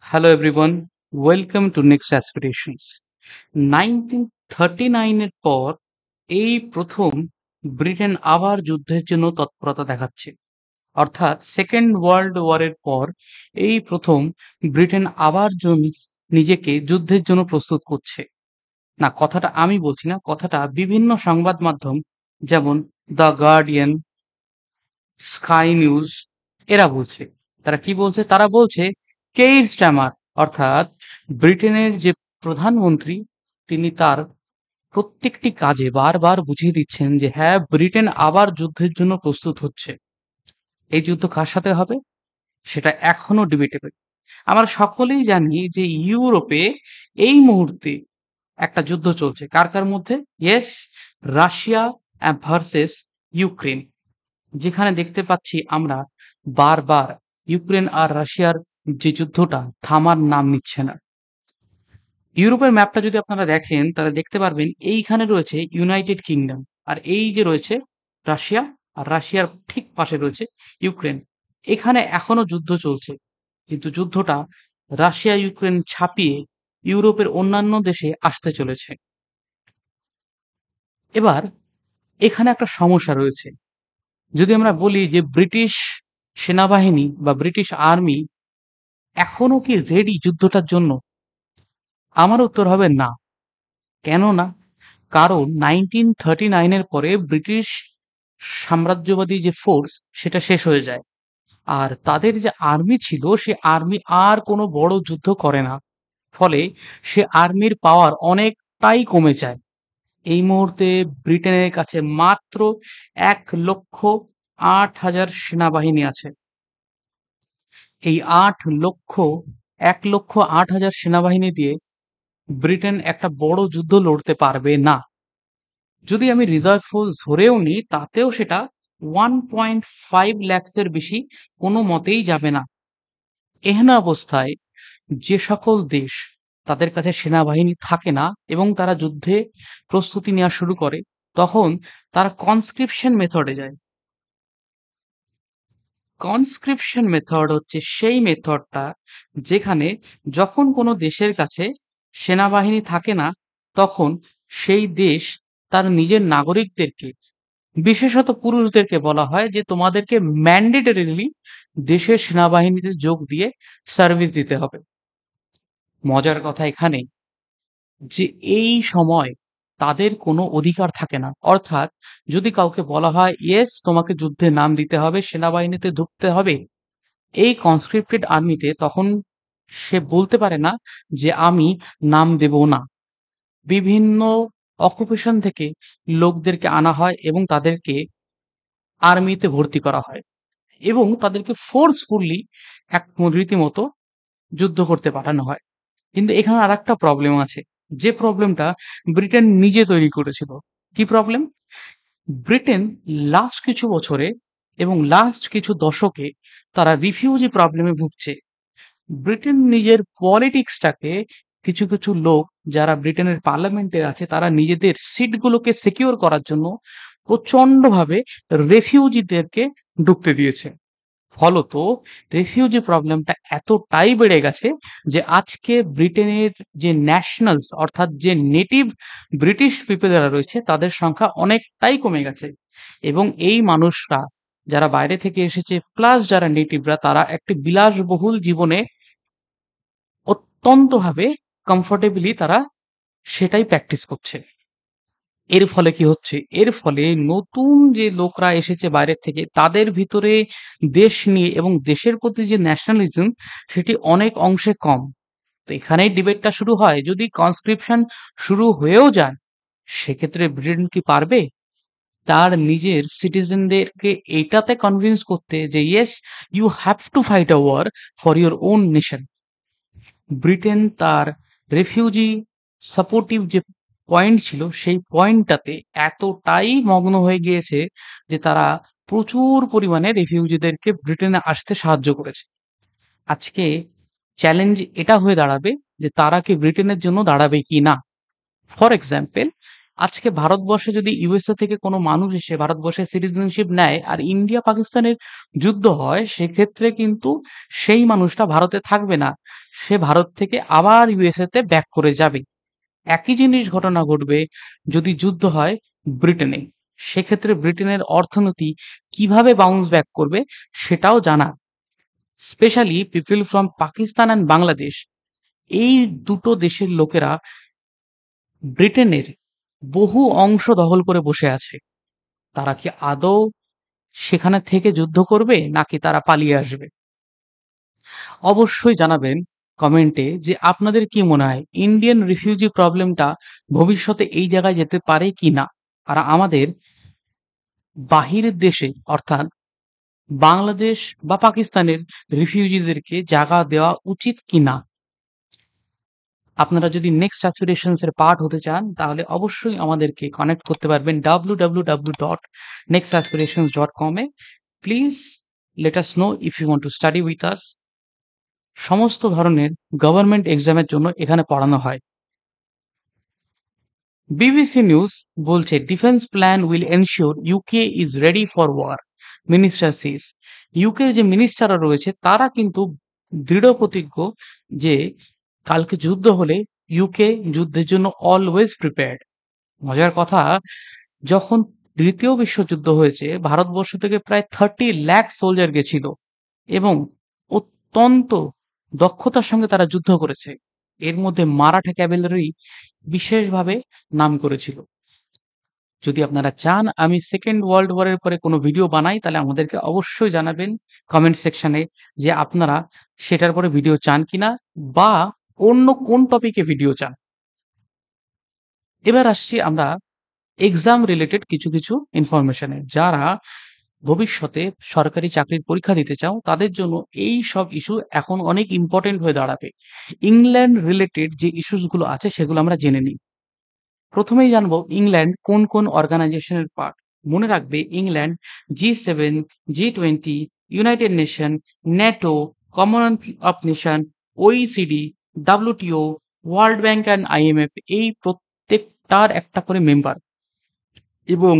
Hello everyone, welcome to Next Aspirations. 1939 এর পর এই প্রথম ব্রিটেন আবার যুদ্ধের জন্য তৎপরতা দেখাচ্ছে। অর্থাৎ সেকেন্ড ওয়ার্ল্ড ওয়ারের পর এই প্রথম ব্রিটেন আবার নিজেকে যুদ্ধের জন্য প্রস্তুত করছে। না, কথাটা আমি বলছি না, কথাটা বিভিন্ন সংবাদ মাধ্যম যেমন দ্য গার্ডিয়ান, স্কাই নিউজ এরা বলছে। তারা কি বলছে? তারা বলছে কেইর স্ট্যামার অর্থাৎ ব্রিটেনের যে প্রধানমন্ত্রী, তিনি তার প্রত্যেকটি কাজে বারবার বুঝিয়ে দিচ্ছেন যে হ্যাঁ, ব্রিটেন আবার যুদ্ধের জন্য প্রস্তুত হচ্ছে। এই যুদ্ধ কার সাথে হবে সেটা এখনো ডিবেটেবল। আমরা সকলেই জানি যে ইউরোপে এই মুহূর্তে একটা যুদ্ধ চলছে। কার কার মধ্যে? Yes, Russia versus Ukraine. যেখানে দেখতে পাচ্ছি আমরা বারবার ইউক্রেন আর রাশিয়ার যে যুদ্ধটা থামার নাম নিচ্ছে না। ইউরোপের ম্যাপটা যদি আপনারা দেখেন তাহলে দেখতে পারবেন এইখানে রয়েছে ইউনাইটেড কিংডম, আর এই যে রয়েছে রাশিয়া, আর রাশিয়ার ঠিক পাশে রয়েছে ইউক্রেন। এখানে এখনো যুদ্ধ চলছে, কিন্তু যুদ্ধটা রাশিয়া ইউক্রেন ছাপিয়ে ইউরোপের অন্যান্য দেশে আসতে চলেছে। এবার এখানে একটা সমস্যা রয়েছে। যদি আমরা বলি যে ব্রিটিশ সেনাবাহিনী বা ব্রিটিশ আর্মি এখনো কি রেডি যুদ্ধটার জন্য? আমার উত্তর হবে না। কেন না? কারণ 1939 এর পরে ব্রিটিশ সাম্রাজ্যবাদী যে ফোর্স সেটা শেষ হয়ে যায়। আর তাদের যে আর্মি ছিল সে আর্মি আর কোনো বড় যুদ্ধ করে না। ফলে সে আর্মির পাওয়ার অনেকটাই কমে যায়। এই মুহূর্তে ব্রিটেনের কাছে মাত্র 1,08,000 সেনাবাহিনী আছে। এই 1,08,000 সেনাবাহিনী দিয়ে ব্রিটেন একটা বড় যুদ্ধ লড়তে পারবে না। যদি আমি রিজার্ভ ফোর্স ধরেও নিই তাতেও সেটা 1.5 lakhs-এর বেশি কোনো মতেই যাবে না। এহেন অবস্থায় যে সকল দেশ তাদের কাছে সেনাবাহিনী থাকে না এবং তারা যুদ্ধে প্রস্তুতি নেওয়া শুরু করে, তখন তারা কনস্ক্রিপশন মেথডে যায়। কনস্ক্রিপশন মেথড হচ্ছে সেই মেথডটা যেখানে যখন কোনো দেশের কাছে সেনাবাহিনী থাকে না, তখন সেই দেশ তার নিজের নাগরিকদেরকে, বিশেষত পুরুষদেরকে বলা হয় যে তোমাদেরকে ম্যান্ডেটরিলি দেশের সেনাবাহিনীতে যোগ দিয়ে সার্ভিস দিতে হবে। মজার কথা এখানে যে এই সময় তাদের কোনো অধিকার থাকে না। অর্থাৎ যদি কাউকে বলা হয় ইয়েস তোমাকে যুদ্ধে নাম দিতে হবে, সেনাবাহিনীতে ঢুকতে হবে, এই কনস্ক্রিপ্টেড আর্মিতে, তখন সে বলতে পারে না যে আমি নাম দেব না। বিভিন্ন অকুপেশন থেকে লোকদেরকে আনা হয় এবং তাদেরকে আর্মিতে ভর্তি করা হয় এবং তাদেরকে ফোর্সফুলি এক রীতিমতো যুদ্ধ করতে পাঠানো হয়। কিন্তু এখানে আরেকটা প্রবলেম আছে, যে প্রবলেমটা ব্রিটেন নিজে তৈরি করেছিল। কি প্রবলেম? ব্রিটেন লাস্ট কিছু বছরে এবং লাস্ট কিছু দশকে তারা রিফিউজি প্রবলেমে ভুগছে। ব্রিটেন নিজের পলিটিক্সটাকে, কিছু কিছু লোক যারা ব্রিটেনের পার্লামেন্টে আছে তারা নিজেদের সিটগুলোকে সিকিউর করার জন্য প্রচন্ডভাবে রেফিউজিদেরকে ঢুকতে দিয়েছে। ফলত রেফিউজি প্রবলেমটা এতটাই বেড়ে গেছে যে আজকে ব্রিটেনের যে ন্যাশনালস অর্থাৎ যে নেটিভ ব্রিটিশ পিপল যারা রয়েছে তাদের সংখ্যা অনেকটাই কমে গেছে। এবং এই মানুষরা যারা বাইরে থেকে এসেছে প্লাস যারা নেটিভরা, তারা একটি বিলাসবহুল জীবনে অত্যন্তভাবে কমফোর্টেবলি তারা সেটাই প্র্যাকটিস করছে। এর ফলে কি হচ্ছে? এর ফলে নতুন যে লোকরা এসেছে বাইরের থেকে তাদের ভিতরে দেশ নিয়ে এবং দেশের প্রতি যে ন্যাশনালিজম সেটি অনেক অংশে কম। তো এখানেই ডিবেটটা শুরু হয়, যদি কনস্ক্রিপশন শুরু হয়েও যায় সেক্ষেত্রে ব্রিটেন কি পারবে তার নিজের সিটিজেনদেরকে এটাতে কনভিন্স করতে যে yes you have to fight a war for your own nation? Britain তার রেফিউজি সাপোর্টিভ যে পয়েন্ট ছিল সেই পয়েন্টটাতে এতটাই মগ্ন হয়ে গিয়েছে যে তারা প্রচুর পরিমাণে রেফিউজিদেরকে ব্রিটেনে আসতে সাহায্য করেছে। আজকে চ্যালেঞ্জ এটা হয়ে দাঁড়াবে যে তারা কি ব্রিটেনের জন্য দাঁড়াবে কি না। ফর এক্সাম্পল, আজকে ভারতবর্ষে যদি ইউএসএ থেকে কোনো মানুষ এসে ভারতবর্ষের সিটিজেনশিপ নেয় আর ইন্ডিয়া পাকিস্তানের যুদ্ধ হয়, সেক্ষেত্রে কিন্তু সেই মানুষটা ভারতে থাকবে না। সে ভারত থেকে আবার ইউএসএ তে ব্যাক করে যাবে। একই জিনিস ঘটনা ঘটবে যদি যুদ্ধ হয় ব্রিটেনে। সেক্ষেত্রে ব্রিটেনের অর্থনীতি কিভাবে বাউন্স ব্যাক করবে সেটাও জানা। Specially people from Pakistan and Bangladesh, এই দুটো দেশের লোকেরা ব্রিটেনের বহু অংশ দখল করে বসে আছে। তারা কি আদৌ সেখানে থেকে যুদ্ধ করবে নাকি তারা পালিয়ে আসবে? অবশ্যই জানাবেন কমেন্টে যে আপনাদের কি মনে হয় ইন্ডিয়ান রিফিউজি প্রবলেমটা ভবিষ্যতে এই জায়গায় যেতে পারে কি না? আর আমাদের বাহিরের দেশে অর্থাৎ বাংলাদেশ বা পাকিস্তানের রিফিউজিদেরকে জায়গা দেওয়া উচিত কি না? আপনারা যদি নেক্সট অ্যাসপিরেশনস এর পার্ট হতে চান তাহলে অবশ্যই আমাদেরকে কানেক্ট করতে পারবেন www.nextaspirations.com এ। Please let us know if you want to study with us. সমস্ত ধরনের গভর্নমেন্ট এক্সামের জন্য এখানে পড়ানো হয়। বিবিসি নিউজ বলছে defence plan will ensure UK is ready for war, minister says. ইউকের যে মিনিস্টাররা রয়েছে তারা কিন্তু দৃঢ় প্রতিজ্ঞ যে কালকে যুদ্ধ হলে ইউকে যুদ্ধের জন্য অলওয়েজ প্রিপেয়ার্ড। মজার কথা, যখন দ্বিতীয় বিশ্বযুদ্ধ হয়েছে ভারতবর্ষ থেকে প্রায় 30 লাখ সোলজার গেছিল এবং অত্যন্ত দক্ষতার সঙ্গে তারা যুদ্ধ করেছে। এর মধ্যে মারাঠা ক্যাভেলরি বিশেষভাবে নাম করেছিল। যদি আপনারা চান আমি সেকেন্ড ওয়ার্ল্ড ওয়ারের পরে কোনো ভিডিও বানাই তাহলে আমাদেরকে অবশ্যই জানাবেন কমেন্ট সেকশনে যে আপনারা সেটার পরে ভিডিও চান কিনা বা অন্য কোন টপিকে ভিডিও চান। এবার আসছি আমরা এক্সাম রিলেটেড কিছু ইনফরমেশনে। যারা ভবিষ্যতে সরকারি চাকরির পরীক্ষা দিতে চাও তাদের জন্য এই সব ইস্যু এখন অনেক ইম্পর্টেন্ট হয়ে দাঁড়াবে। ইংল্যান্ড রিলেটেড যে ইস্যুসগুলো আছে সেগুলো আমরা জেনে নিই। প্রথমেই জানবো ইংল্যান্ড কোন কোন অর্গানাইজেশনের পার্ট। মনে রাখবে England G7, G20, United nation, NATO, Commonwealth of nation, OECD, WTO, world bank and IMF এই প্রত্যেকটার একটা করে মেম্বার। এবং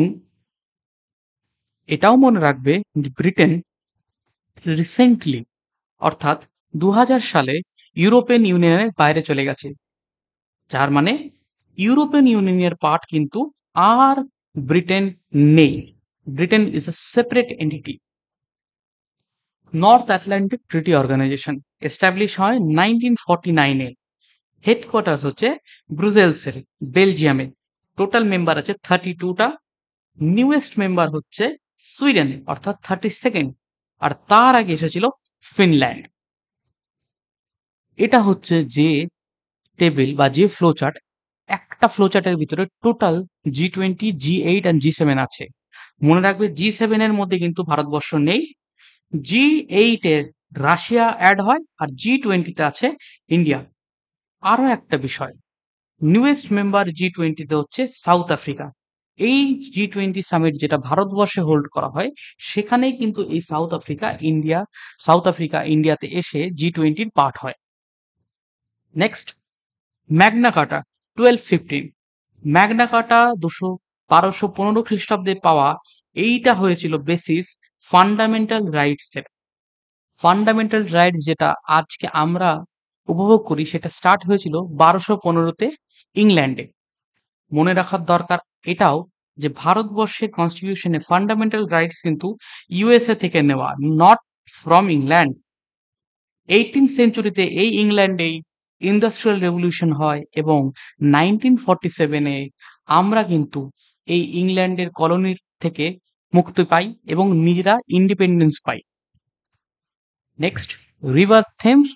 এটাও মনে রাখবে যে ব্রিটেন রিসেন্টলি অর্থাৎ 2000 সালে ইউরোপিয়ান ইউনিয়নের বাইরে চলে গেছে। যার মানে ইউরোপিয়ান ইউনিয়নের পার্ট কিন্তু আর ব্রিটেন নেই। Britain is a separate entity. North Atlantic Treaty Organization establish হয় 1949 এ। হেডকোয়ার্টার্স হচ্ছে ব্রুসেলসের, বেলজিয়ামে। টোটাল মেম্বার আছে 32টা। নিউয়েস্ট মেম্বার হচ্ছে সুইডেন অর্থাৎ 32nd, আর তার আগে এসেছিল ফিনল্যান্ড। এটা হচ্ছে যে টেবিল বা যে ফ্লো চার্ট, একটা ফ্লো চার্টের ভিতরে total G20, G8 and G7 আছে। মনে রাখবে G7 এর মধ্যে কিন্তু ভারতবর্ষ নেই। G8 এর রাশিয়া অ্যাড হয় আর G20 তে আছে ইন্ডিয়া। আরো একটা বিষয়, নিউয়েস্ট মেম্বার G20 তে হচ্ছে সাউথ আফ্রিকা। এই G20 সামিট যেটা ভারতবর্ষে হোল্ড করা হয় সেখানেই কিন্তু এই সাউথ আফ্রিকা ইন্ডিয়াতে এসে G20 পার্ট হয়। Next Magna কার্টা 1215। ম্যাগনা কার্টা 1215 খ্রিস্টাব্দে পাওয়া। এইটা হয়েছিল বেসিস ফান্ডামেন্টাল রাইটস এর। ফান্ডামেন্টাল রাইটস যেটা আজকে আমরা উপভোগ করি সেটা স্টার্ট হয়েছিল 1215-তে ইংল্যান্ডে। মনে রাখার দরকার এটাও যে ভারতবর্ষের কনস্টিটিউশনে ফান্ডামেন্টাল রাইটস কিন্তু ইউএসএ থেকে নেওয়া, নট ফ্রম ইংল্যান্ড। 18th সেঞ্চুরিতে এই ইংল্যান্ডেই ইন্ডাস্ট্রিয়াল রেভলিউশন হয় এবং 1947-এ আমরা কিন্তু এই ইংল্যান্ডের কলোনির থেকে মুক্তি পাই এবং নিজেরা ইন্ডিপেন্ডেন্স পাই। নেক্সট রিভার থেমস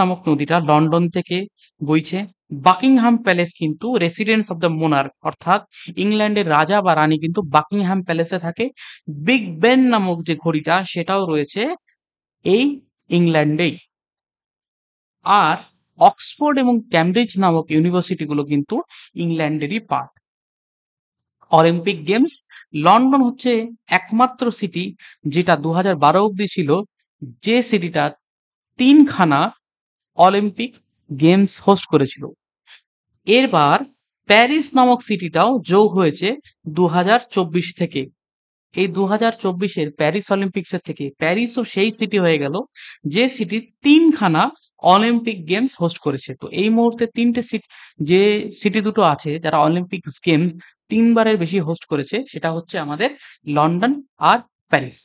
নামক নদীটা লন্ডন থেকে বইছে। বাকিংহাম প্যালেস কিন্তু রেসিডেন্স অফ দ্য মোনার্ক অর্থাৎ ইংল্যান্ডের রাজা বা রানী কিন্তু বাকিংহাম প্যালেসে থাকে। বিগ বেন নামক যে ঘড়িটা সেটাও রয়েছে এই ইংল্যান্ডেই। আর অক্সফোর্ড এবং ক্যামব্রিজ নামক ইউনিভার্সিটিগুলো কিন্তু ইংল্যান্ডেরই পার্ট। অলিম্পিক গেমস লন্ডন হচ্ছে একমাত্র সিটি যেটা 2012 অব্দি ছিল যে সিটিটা 3খানা অলিম্পিক গেমস হোস্ট করেছিল। এরবার প্যারিস নামক সিটিটাও যোগ হয়েছে 2024 থেকে। এই 2024-এর প্যারিস অলিম্পিক্সের থেকে প্যারিসও সেই সিটি হয়ে গেল যে সিটি ৩ খানা অলিম্পিক গেমস হোস্ট করেছে। তো এই মুহূর্তে ৩ টে যে সিটি দুটো আছে যারা অলিম্পিক্স গেমস ৩ বারের বেশি হোস্ট করেছে সেটা হচ্ছে আমাদের লন্ডন আর প্যারিস।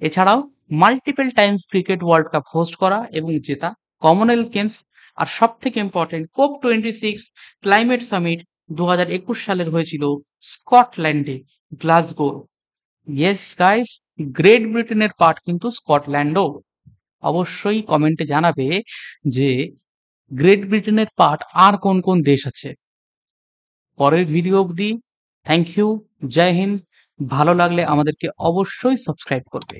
এছাড়াও multiple Times cricket world cup host করা এবং জেতা, কমনওয়েলথ গেমস, আর সবথেকে ইম্পর্টেন্ট COP26 ক্লাইমেট সামিট 2021 সালের হয়েছিল স্কটল্যান্ডে, গ্লাসগো। ইয়েস গাইস, গ্রেট ব্রিটেনের পার্ট কিন্তু স্কটল্যান্ডও। অবশ্যই কমেন্টে জানাবে যে গ্রেট ব্রিটেনের পার্ট আর কোন কোন দেশ আছে। পরের ভিডিও অবধি থ্যাংক ইউ, জয় হিন্দ। ভালো লাগলে আমাদেরকে অবশ্যই সাবস্ক্রাইব করবে।